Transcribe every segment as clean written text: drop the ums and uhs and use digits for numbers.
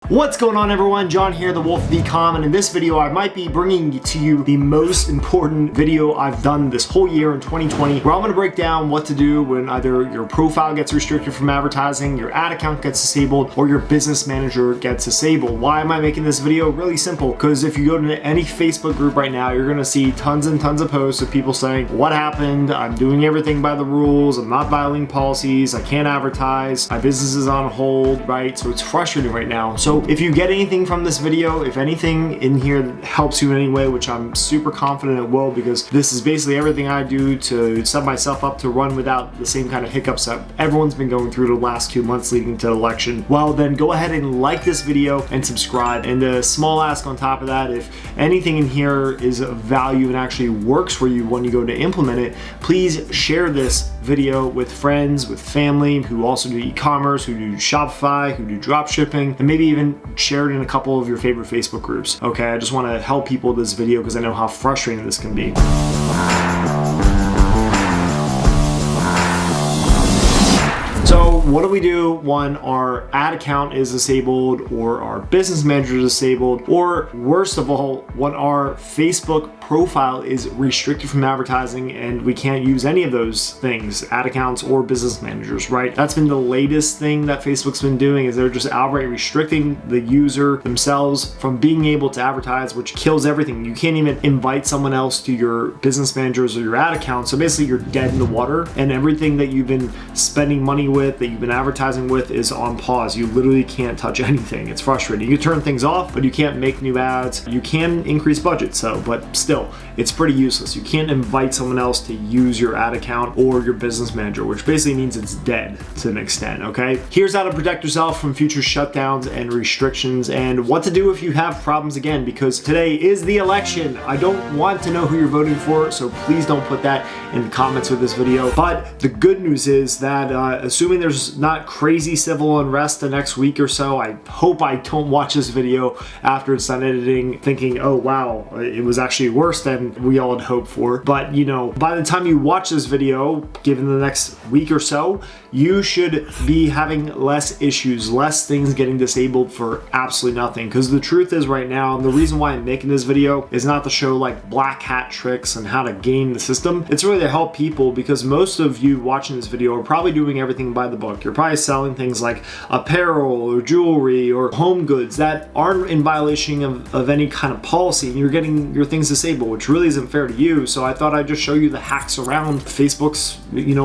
What's going on, everyone? John here, the Wolf of Ecom, and in this video I might be bringing to you the most important video I've done this whole year in 2020, where I'm going to break down what to do when either your profile gets restricted from advertising, your ad account gets disabled, or your business manager gets disabled. Why am I making this video? Really simple, because if you go to any Facebook group right now, you're going to see tons and tons of posts of people saying, what happened? I'm doing everything by the rules, I'm not violating policies, I can't advertise, my business is on hold, right? So it's frustrating right now. So if you get anything from this video, if anything in here that helps you in any way, which I'm super confident it will, because this is basically everything I do to set myself up to run without the same kind of hiccups that everyone's been going through the last 2 months leading to the election, well then go ahead and like this video and subscribe. And a small ask on top of that, if anything in here is of value and actually works for you when you go to implement it, please share this video with friends, with family who also do e-commerce, who do Shopify, who do drop shipping, and maybe even share it in a couple of your favorite Facebook groups. Okay, I just want to help people with this video because I know how frustrating this can be. So what do we do when our ad account is disabled, or our business manager is disabled, or worst of all, when our Facebook profile is restricted from advertising and we can't use any of those things, ad accounts or business managers, right? That's been the latest thing that Facebook's been doing, is they're just outright restricting the user themselves from being able to advertise, which kills everything. You can't even invite someone else to your business managers or your ad account. So basically you're dead in the water, and everything that you've been spending money with, that you've been advertising with, is on pause. You literally can't touch anything. It's frustrating. You can turn things off, but you can't make new ads. You can increase budget, but still, it's pretty useless. You can't invite someone else to use your ad account or your business manager, which basically means it's dead to an extent, okay? Here's how to protect yourself from future shutdowns and restrictions, and what to do if you have problems again, because today is the election. I don't want to know who you're voting for, so please don't put that in the comments of this video. But the good news is that assuming there's not crazy civil unrest the next week or so, I hope I don't watch this video after it's done editing thinking, oh wow, it was actually worse than we all had hoped for. But you know, by the time you watch this video, given the next week or so, you should be having less issues, less things getting disabled for absolutely nothing. Because the truth is right now, and the reason why I'm making this video is not to show like black hat tricks and how to game the system. It's really to help people, because most of you watching this video are probably doing everything by the book. You're probably selling things like apparel or jewelry or home goods that aren't in violation of any kind of policy, and you're getting your things disabled, which really isn't fair to you. So I thought I'd just show you the hacks around Facebook's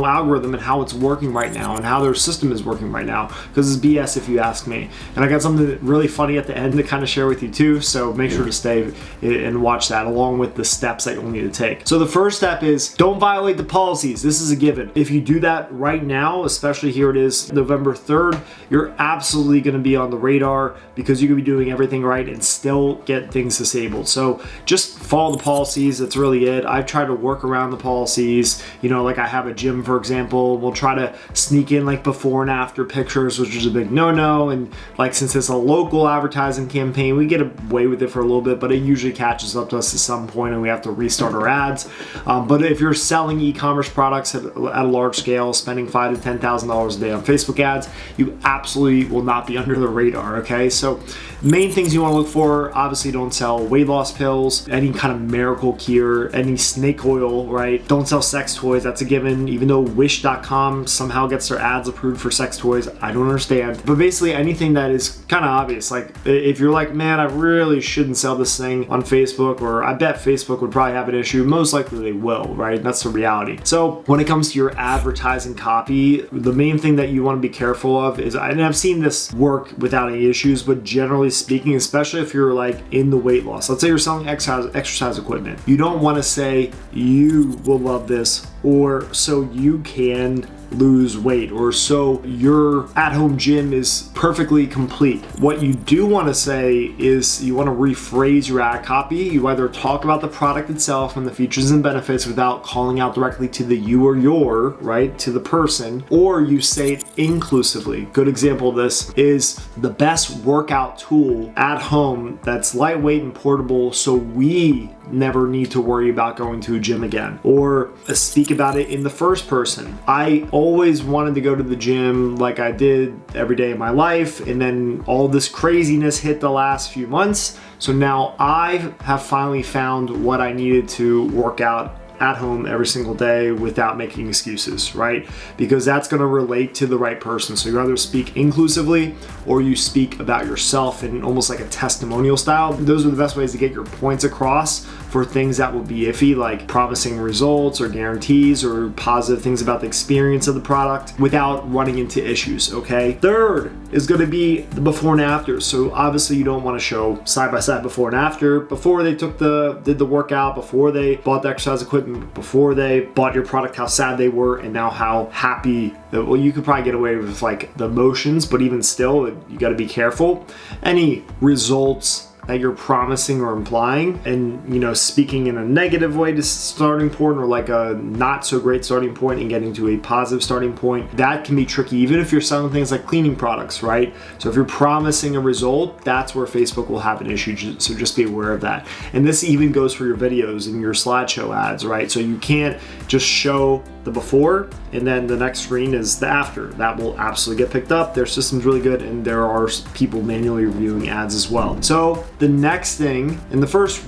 algorithm and how it's working right now and how their system is working right now, because it's BS if you ask me. And I got something really funny at the end to kind of share with you too, so make sure to stay and watch that along with the steps that you'll need to take. So the first step is don't violate the policies. This is a given. If you do that right now, especially here it is November 3rd, you're absolutely going to be on the radar, because you could be doing everything right and still get things disabled. So just follow the policies. That's really it. I've tried to work around the policies. Like I have a gym, for example, we'll try to sneak in like before and after pictures, which is a big no-no. And like, since it's a local advertising campaign, we get away with it for a little bit, but it usually catches up to us at some point and we have to restart our ads. But if you're selling e-commerce products at a large scale, spending $5,000 to $10,000 a day on Facebook ads, you absolutely will not be under the radar, okay? So main things you want to look for, obviously don't sell weight loss pills, any kind of miracle cure, any snake oil, right? Don't sell sex toys, that's a given, even though wish.com somehow gets their ads approved for sex toys. I don't understand. But basically anything that is kind of obvious, like if you're like, man, I really shouldn't sell this thing on Facebook, or I bet Facebook would probably have an issue, most likely they will, right? That's the reality. So when it comes to your advertising copy, the main thing that you want to be careful of is, and I've seen this work without any issues, but generally speaking, especially if you're like in the weight loss, let's say you're selling exercise equipment, you don't want to say you will love this, or so you can lose weight, or so your at-home gym is perfectly complete. What you do want to say is you want to rephrase your ad copy. You either talk about the product itself and the features and benefits without calling out directly to the you or your, right, to the person, or you say it inclusively. Good example of this is the best workout tool at home that's lightweight and portable, so we never need to worry about going to a gym again. Or speak about it in the first person. I always wanted to go to the gym like I did every day of my life, and then all this craziness hit the last few months. So now I have finally found what I needed to work out at home every single day without making excuses, right? Because that's going to relate to the right person. So you either speak inclusively or you speak about yourself in almost like a testimonial style. Those are the best ways to get your points across for things that will be iffy, like promising results or guarantees or positive things about the experience of the product without running into issues, okay? Third is going to be the before and after. So obviously you don't want to show side by side before and after, before they did the workout, before they bought the exercise equipment, before they bought your product, how sad they were, and now how happy. Well, you could probably get away with like the emotions, but even still, you got to be careful. Any results that you're promising or implying and, you know, speaking in a negative way to starting point or like a not so great starting point and getting to a positive starting point, that can be tricky, even if you're selling things like cleaning products, right? So if you're promising a result, that's where Facebook will have an issue. So just be aware of that. And this even goes for your videos and your slideshow ads, right? So you can't just show the before and then the next screen is the after. That will absolutely get picked up. Their system's really good and there are people manually reviewing ads as well. So the next thing, and the first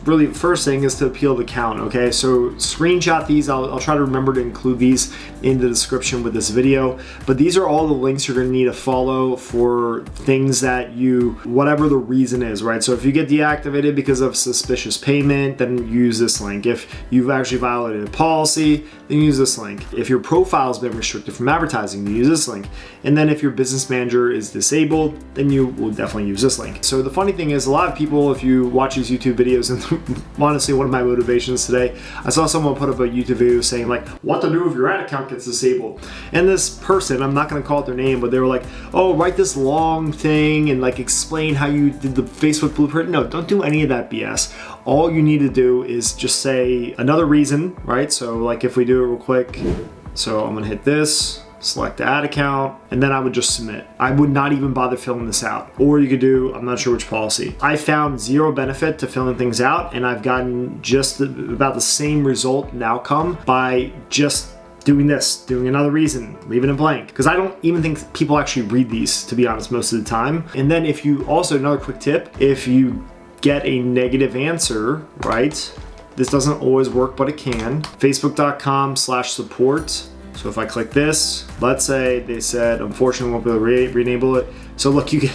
thing is to appeal the count, okay? So screenshot these. I'll try to remember to include these in the description with this video, but these are all the links you're gonna need to follow for things that whatever the reason is, right? So if you get deactivated because of suspicious payment, then use this link. If you've actually violated a policy, then use this link. If your profile has been restricted from advertising, you use this link. And then if your business manager is disabled, then you will definitely use this link. So the funny thing is, a lot of people, if you watch these YouTube videos, and honestly, one of my motivations today, I saw someone put up a YouTube video saying like, what to do if your ad account gets disabled. And this person, I'm not gonna call it their name, but they were like, oh, write this long thing and like explain how you did the Facebook blueprint. No, don't do any of that BS. All you need to do is just say another reason, right? So like if we do it real quick, so I'm gonna hit this, select the ad account, and then I would just submit. I would not even bother filling this out. Or you could do, I'm not sure which policy. I found zero benefit to filling things out, and I've gotten just about the same result and outcome by just doing this, doing another reason, leaving it blank. Because I don't even think people actually read these, to be honest, most of the time. And then if you, also another quick tip, if you get a negative answer, right? This doesn't always work, but it can. Facebook.com/support. So if I click this, let's say they said, unfortunately, won't be able to re-enable it. So look, you can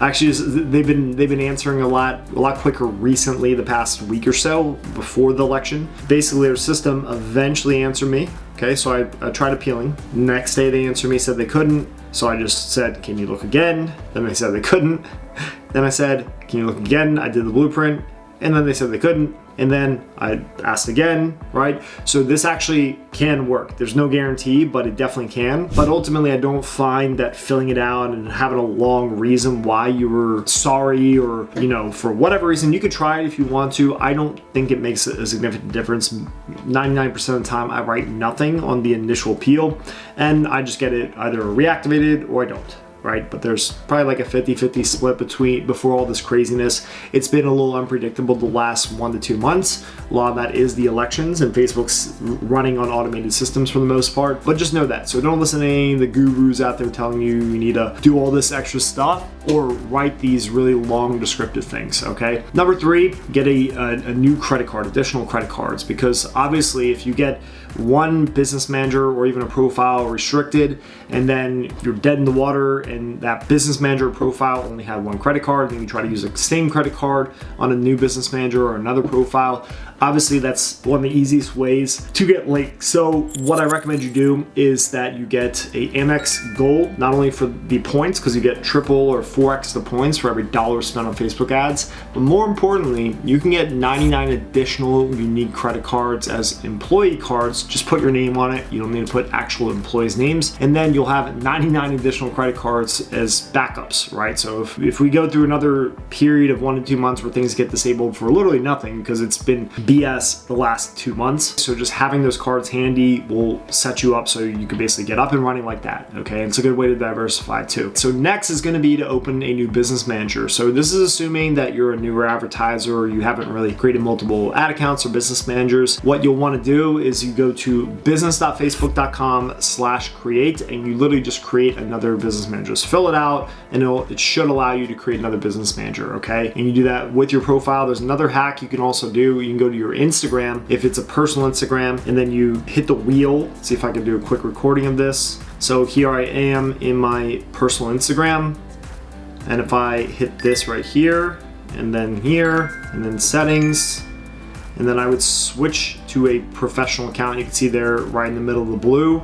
actually they've been answering a lot quicker recently, the past week or so before the election. Basically, their system eventually answered me. Okay, so I tried appealing. Next day they answered me, said they couldn't. So I just said, can you look again? Then they said they couldn't. Then I said, can you look again? I did the blueprint. And then they said they couldn't. And then I asked again, right? So this actually can work. There's no guarantee, but it definitely can. But ultimately, I don't find that filling it out and having a long reason why you were sorry or, you know, for whatever reason, you could try it if you want to. I don't think it makes a significant difference. 99% of the time, I write nothing on the initial appeal and I just get it either reactivated or I don't. Right? But there's probably like a 50-50 split before all this craziness. It's been a little unpredictable the last 1 to 2 months. A lot of that is the elections and Facebook's running on automated systems for the most part. But just know that. So don't listen to any of the gurus out there telling you you need to do all this extra stuff or write these really long descriptive things, okay? Number 3, get a new credit card, additional credit cards, because obviously if you get one business manager or even a profile restricted and then you're dead in the water and that business manager profile only had one credit card and you try to use the same credit card on a new business manager or another profile, obviously that's one of the easiest ways to get linked. So what I recommend you do is that you get a Amex Gold, not only for the points, because you get triple or 4x the points for every dollar spent on Facebook ads, but more importantly, you can get 99 additional unique credit cards as employee cards. Just put your name on it. You don't need to put actual employees' names. And then you'll have 99 additional credit cards cards as backups, right? So if we go through another period of 1 to 2 months where things get disabled for literally nothing because it's been BS the last 2 months, so just having those cards handy will set you up so you can basically get up and running like that, okay? And it's a good way to diversify too. So next is gonna be to open a new business manager. So this is assuming that you're a newer advertiser or you haven't really created multiple ad accounts or business managers. What you'll wanna do is you go to business.facebook.com/create and you literally just create another business manager. Just fill it out and it should allow you to create another business manager, okay? And you do that with your profile. There's another hack you can also do. You can go to your Instagram, if it's a personal Instagram, and then you hit the wheel. See if I can do a quick recording of this. So here I am in my personal Instagram. And if I hit this right here, and then here, and then settings, and then I would switch to a professional account. You can see there right in the middle of the blue.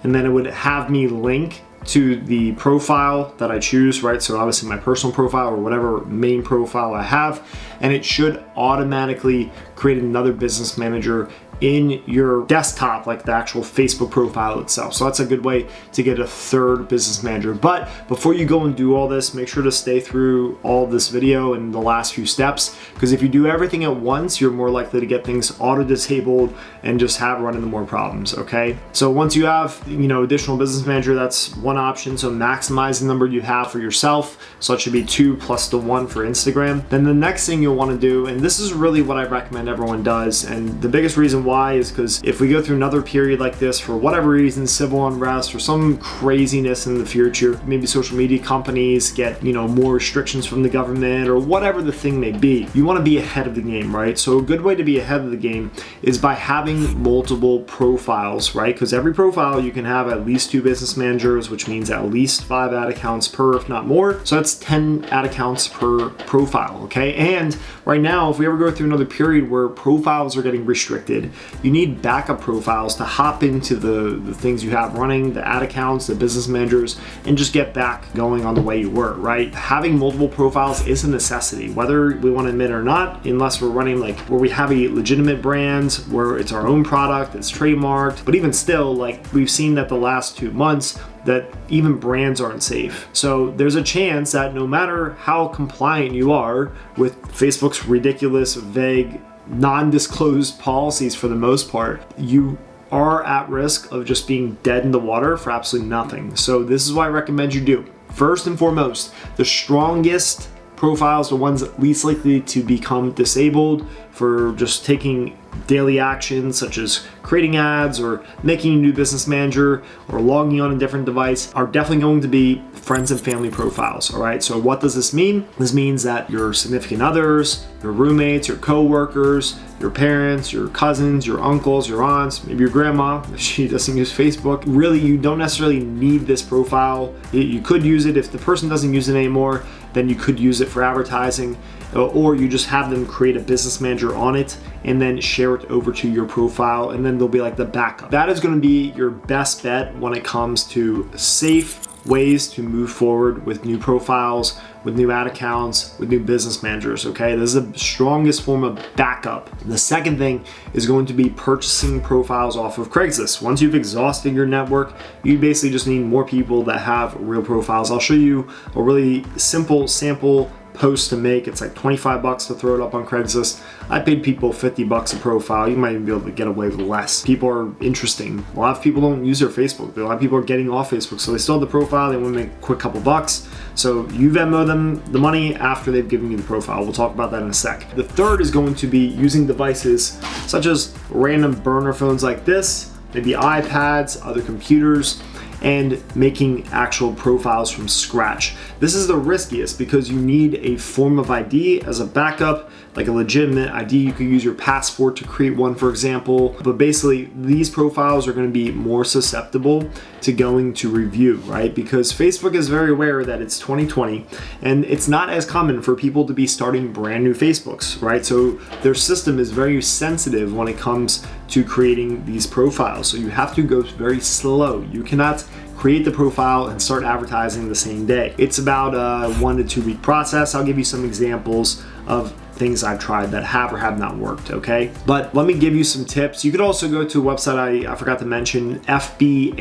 And then it would have me link to the profile that I choose, right? So obviously my personal profile or whatever main profile I have, and it should automatically create another business manager in your desktop, like the actual Facebook profile itself. So that's a good way to get a third business manager. But before you go and do all this, make sure to stay through all of this video and the last few steps, because if you do everything at once, you're more likely to get things auto-disabled and just have run into more problems, okay? So once you have, additional business manager, that's one option. So maximize the number you have for yourself. So it should be 2 plus the 1 for Instagram. Then the next thing you'll want to do, and this is really what I recommend everyone does, and the biggest reason why is because if we go through another period like this for whatever reason, civil unrest or some craziness in the future, maybe social media companies get more restrictions from the government or whatever the thing may be, you want to be ahead of the game, right? So a good way to be ahead of the game is by having multiple profiles, right? Because every profile you can have at least 2 business managers, which means at least 5 ad accounts per, if not more. So that's 10 ad accounts per profile, okay? And right now, if we ever go through another period where profiles are getting restricted, you need backup profiles to hop into the things you have running, the ad accounts, the business managers, and just get back going on the way you were, right? Having multiple profiles is a necessity, whether we want to admit it or not, unless we're running like where we have a legitimate brand, where it's our own product, it's trademarked. But even still, like we've seen that the last 2 months, that even brands aren't safe. So there's a chance that no matter how compliant you are with Facebook's ridiculous, vague, non-disclosed policies for the most part, you are at risk of just being dead in the water for absolutely nothing. So this is what I recommend you do. First and foremost, the strongest profiles, the ones least likely to become disabled for just taking daily actions such as creating ads or making a new business manager or logging on a different device, are definitely going to be friends and family profiles, all right? So what does this mean? This means that your significant others, your roommates, your co-workers, your parents, your cousins, your uncles, your aunts, maybe your grandma, if she doesn't use Facebook. Really, you don't necessarily need this profile. You could use it if the person doesn't use it anymore, then you could use it for advertising, or you just have them create a business manager on it and then share it over to your profile, and then they'll be like the backup. That is going to be your best bet when it comes to safe ways to move forward with new profiles, with new ad accounts, with new business managers, okay? This is the strongest form of backup. The second thing is going to be purchasing profiles off of Craigslist. Once you've exhausted your network, you basically just need more people that have real profiles. I'll show you a really simple sample post to make. It's like 25 bucks to throw it up on Craigslist. I paid people 50 bucks a profile. You might even be able to get away with less. People are interesting. A lot of people don't use their Facebook. A lot of people are getting off Facebook, so they still have the profile. They want to make a quick couple bucks. So you Venmo them the money after they've given you the profile. We'll talk about that in a sec. The third is going to be using devices such as random burner phones like this, maybe iPads, other computers, and making actual profiles from scratch. This is the riskiest because you need a form of ID as a backup, like a legitimate ID. You could use your passport to create one, for example. But basically, these profiles are going to be more susceptible to going to review, right? Because Facebook is very aware that it's 2020 and it's not as common for people to be starting brand new Facebooks, right? So their system is very sensitive when it comes to creating these profiles. So you have to go very slow. You cannot create the profile and start advertising the same day. It's about a 1 to 2 week process. I'll give you some examples of things I've tried that have or have not worked, okay? But let me give you some tips. You could also go to a website I forgot to mention, fbaccs.com.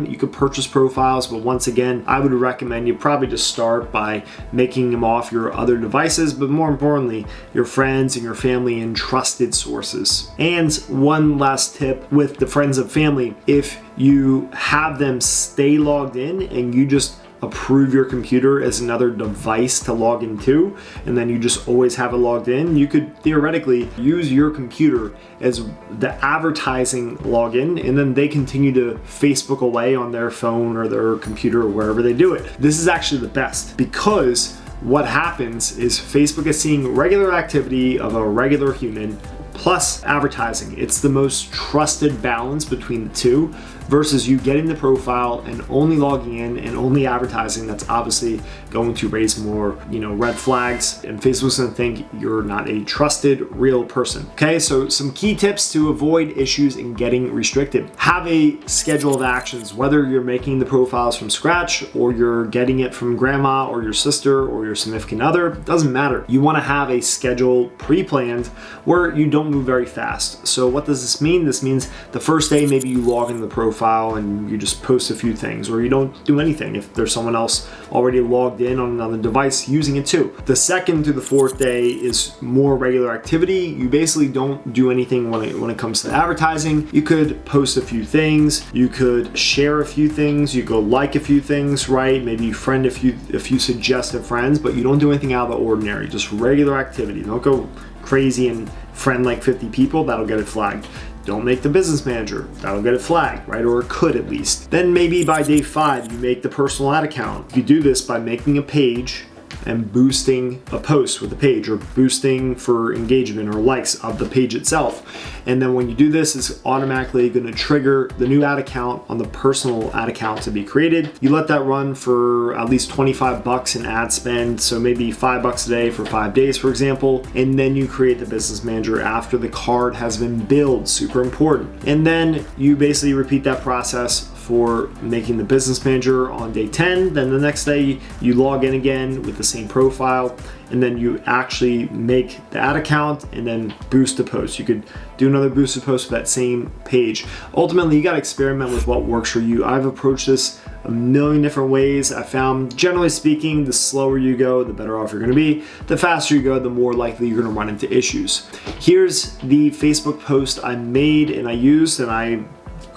You could purchase profiles, but once again, I would recommend you probably just start by making them off your other devices, but more importantly, your friends and your family and trusted sources. And one last tip with the friends and family, if you have them stay logged in and you just approve your computer as another device to log into, and then you just always have it logged in, you could theoretically use your computer as the advertising login, and then they continue to Facebook away on their phone or their computer or wherever they do it. This is actually the best, because what happens is Facebook is seeing regular activity of a regular human plus advertising. It's the most trusted balance between the two, versus you getting the profile and only logging in and only advertising. That's obviously going to raise more, red flags, and Facebook's gonna think you're not a trusted real person. Okay, so some key tips to avoid issues in getting restricted. Have a schedule of actions, whether you're making the profiles from scratch or you're getting it from grandma or your sister or your significant other, doesn't matter. You wanna have a schedule pre-planned where you don't move very fast. So what does this mean? This means the first day, maybe you log into the profile and you just post a few things, or you don't do anything if there's someone else already logged in on another device using it too. The second to the fourth day is more regular activity. You basically don't do anything when it comes to advertising. You could post a few things, you could share a few things, you go like a few things, right? Maybe you friend a few suggested friends, but you don't do anything out of the ordinary, just regular activity. Don't go crazy and friend like 50 people, that'll get it flagged. Don't make the business manager, that'll get it flagged, right? Or it could at least. Then maybe by day 5, you make the personal ad account. You do this by making a page and boosting a post with the page, or boosting for engagement or likes of the page itself. And then when you do this, it's automatically going to trigger the new ad account on the personal ad account to be created. You let that run for at least $25 in ad spend, so maybe $5 a day for 5 days, for example. And then you create the business manager after the card has been billed, super important. And then you basically repeat that process for making the business manager on day 10. Then the next day you log in again with the same profile, and then you actually make the ad account and then boost a post. You could do another boosted post for that same page. Ultimately, you got to experiment with what works for you. I've approached this a million different ways. I found, generally speaking, the slower you go, the better off you're going to be. The faster you go, the more likely you're going to run into issues. Here's the Facebook post I made and I used, and I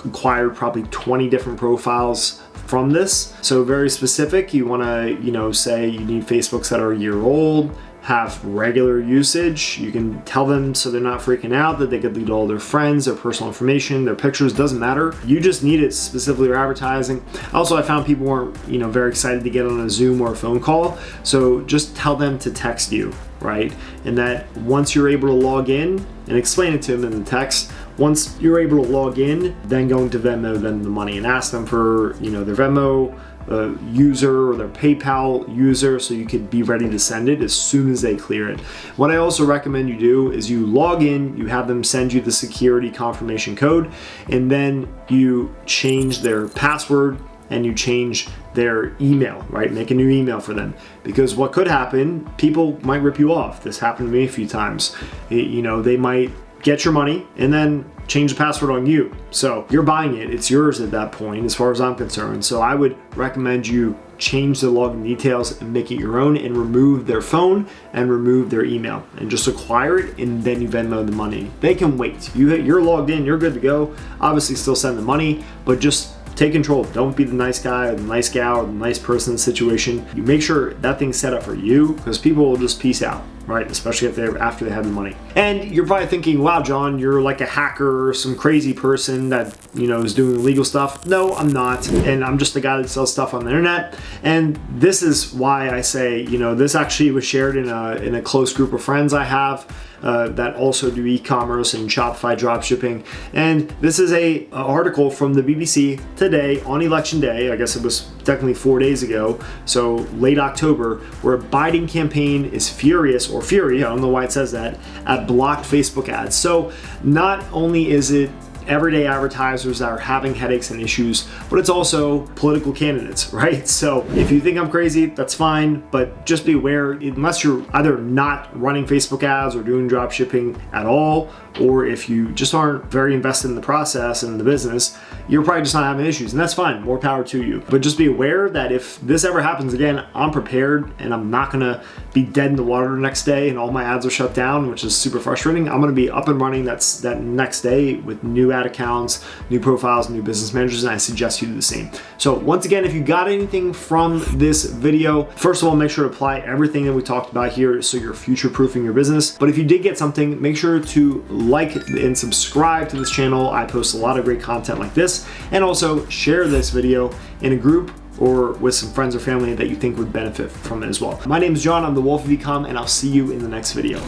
acquired probably 20 different profiles from this. So very specific. You want to, say you need Facebooks that are a year old, have regular usage. You can tell them so they're not freaking out that they could delete all their friends, their personal information, their pictures, doesn't matter. You just need it specifically for advertising. Also, I found people weren't, very excited to get on a Zoom or a phone call. So just tell them to text you, right? And that once you're able to log in, and explain it to them in the text, once you're able to log in, then go into Venmo them the money and ask them for, their Venmo user or their PayPal user, so you could be ready to send it as soon as they clear it. What I also recommend you do is you log in, you have them send you the security confirmation code, and then you change their password and you change their email, right? Make a new email for them, because what could happen, people might rip you off. This happened to me a few times. They might get your money and then change the password on you. So you're buying it, it's yours at that point as far as I'm concerned. So I would recommend you change the login details and make it your own, and remove their phone and remove their email, and just acquire it, and then you Venmo the money. They can wait. You're logged in, you're good to go. Obviously still send the money, but just take control. Don't be the nice guy or the nice gal or the nice person situation. You make sure that thing's set up for you, because people will just peace out, right? Especially after they have the money. And you're probably thinking, wow, John, you're like a hacker or some crazy person that, is doing illegal stuff. No, I'm not. And I'm just a guy that sells stuff on the internet. And this is why I say, this actually was shared in a close group of friends I have that also do e-commerce and Shopify dropshipping. And this is a article from the BBC today on election day. I guess it was technically 4 days ago, so late October, where a Biden campaign is furious, or fury, I don't know why it says that, at blocked Facebook ads. So not only is it everyday advertisers that are having headaches and issues, but it's also political candidates, right? So if you think I'm crazy, that's fine, but just be aware, unless you're either not running Facebook ads or doing drop shipping at all, or if you just aren't very invested in the process and in the business, you're probably just not having issues, and that's fine, more power to you. But just be aware that if this ever happens again, I'm prepared and I'm not gonna be dead in the water the next day and all my ads are shut down, which is super frustrating. I'm gonna be up and running that next day with new ad accounts, new profiles, new business managers, and I suggest you do the same. So once again, if you got anything from this video, first of all, make sure to apply everything that we talked about here so you're future-proofing your business. But if you did get something, make sure to like and subscribe to this channel. I post a lot of great content like this, and also share this video in a group or with some friends or family that you think would benefit from it as well. My name is John, I'm the Wolf of Ecom, and I'll see you in the next video.